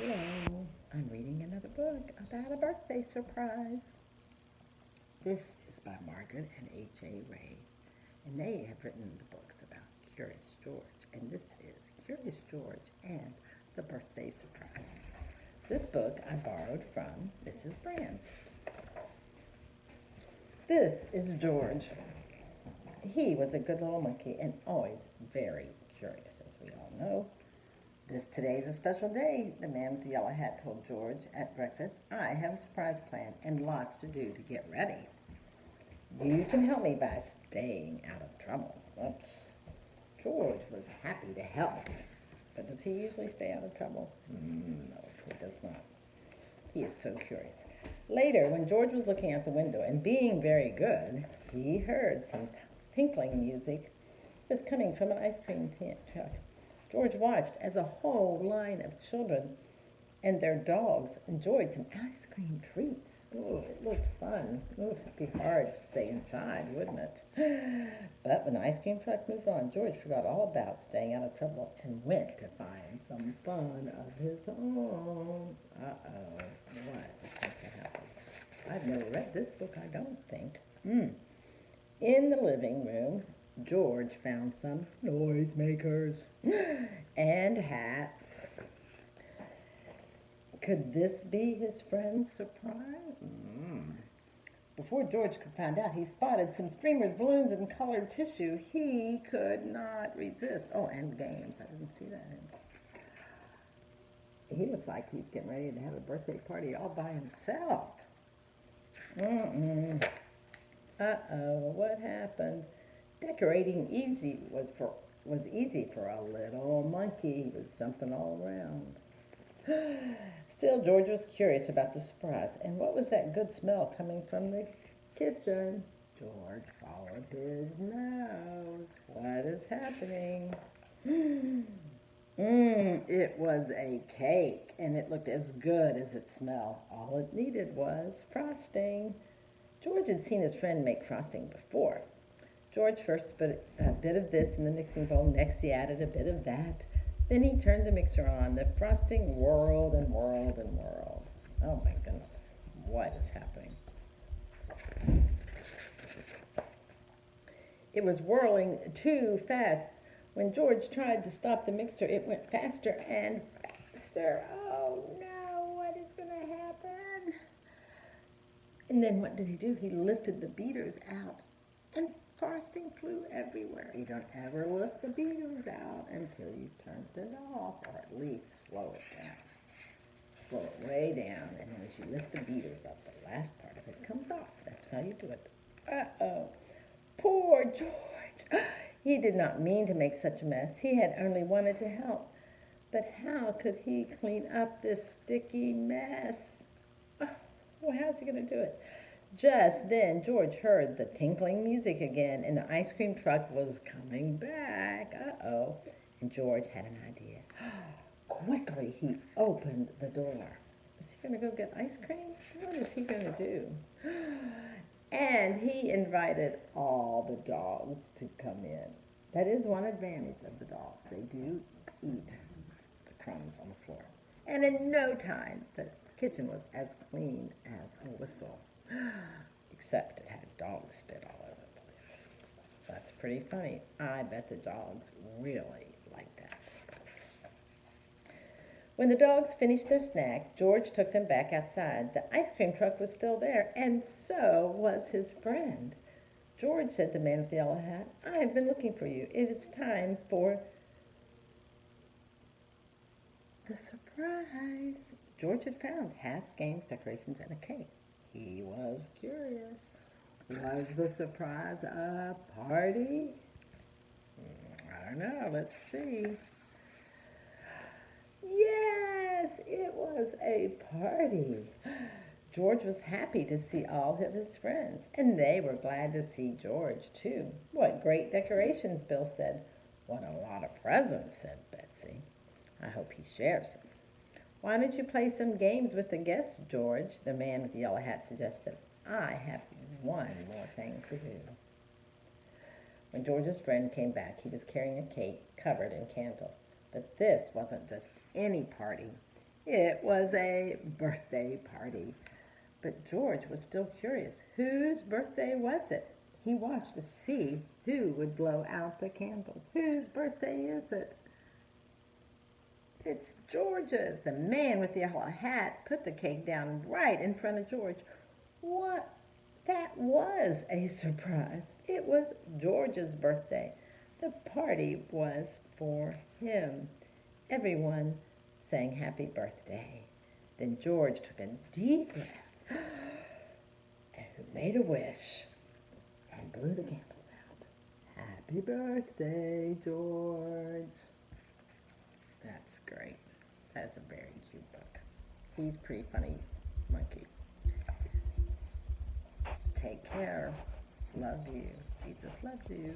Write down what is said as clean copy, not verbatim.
Hello, I'm reading another book about a birthday surprise. This is by Margaret and H.A. Ray, and they have written the books about Curious George, and this is Curious George and the Birthday Surprise. This book I borrowed from Mrs. Brand's. This is George. He was a good little monkey and always very curious, as we all know. Today's a special day, the man with the yellow hat told George at breakfast. I have a surprise plan and lots to do to get ready. You can help me by staying out of trouble. Oops. George was happy to help, but does he usually stay out of trouble? No, he does not. He is so curious. Later, when George was looking out the window and being very good, he heard some tinkling music was coming from an ice cream truck. George watched as a whole line of children and their dogs enjoyed some ice cream treats. Oh, it looked fun. Oh, it'd be hard to stay inside, wouldn't it? But when the ice cream truck moved on, George forgot all about staying out of trouble and went to find some fun of his own. Uh-oh, what is going to happen? I've never read this book, I don't think. In the living room, George found some noisemakers and hats. Could this be his friend's surprise? Before George could find out, he spotted some streamers, balloons, and colored tissue. He could not resist. Oh, and games. I didn't see that. He looks like he's getting ready to have a birthday party all by himself. Uh-oh, what happened? Decorating was easy for a little monkey. He was jumping all around. Still, George was curious about the surprise. And what was that good smell coming from the kitchen? George followed his nose. What is happening? It was a cake, and it looked as good as it smelled. All it needed was frosting. George had seen his friend make frosting before. George first put a bit of this in the mixing bowl. Next, he added a bit of that. Then he turned the mixer on. The frosting whirled and whirled and whirled. Oh my goodness, what is happening? It was whirling too fast. When George tried to stop the mixer, it went faster and faster. Oh no, what is going to happen? And then what did he do? He lifted the beaters out, and frosting flew everywhere. You don't ever lift the beaters out until you've turned it off, or at least slow it down. Slow it way down, and then as you lift the beaters up, the last part of it comes off. That's how you do it. Uh-oh. Poor George. He did not mean to make such a mess. He had only wanted to help. But how could he clean up this sticky mess? Well, how's he going to do it? Just then, George heard the tinkling music again, and the ice cream truck was coming back. Uh-oh. And George had an idea. Quickly, he opened the door. Is he going to go get ice cream? What is he going to do? And he invited all the dogs to come in. That is one advantage of the dogs. They do eat the crumbs on the floor. And in no time, the kitchen was as clean as a whistle. Except it had dog spit all over the place. That's pretty funny. I bet the dogs really like that. When the dogs finished their snack, George took them back outside. The ice cream truck was still there, and so was his friend. George, said the man with the yellow hat, I've been looking for you. It is time for the surprise. George had found hats, games, decorations, and a cake. He was curious. Was the surprise a party? I don't know. Let's see. Yes, it was a party. George was happy to see all of his friends, and they were glad to see George, too. What great decorations, Bill said. What a lot of presents, said Betsy. I hope he shares some. Why don't you play some games with the guests, George? The man with the yellow hat suggested. I have one more thing to do. When George's friend came back, he was carrying a cake covered in candles. But this wasn't just any party. It was a birthday party. But George was still curious. Whose birthday was it? He watched to see who would blow out the candles. Whose birthday is it? It's George's. The man with the yellow hat put the cake down right in front of George. What? That was a surprise. It was George's birthday. The party was for him. Everyone sang happy birthday. Then George took a deep breath and made a wish and blew the candles out. Happy birthday, George. That's great. That's a very cute book. He's a pretty funny monkey. Take care. Love you. Jesus loves you.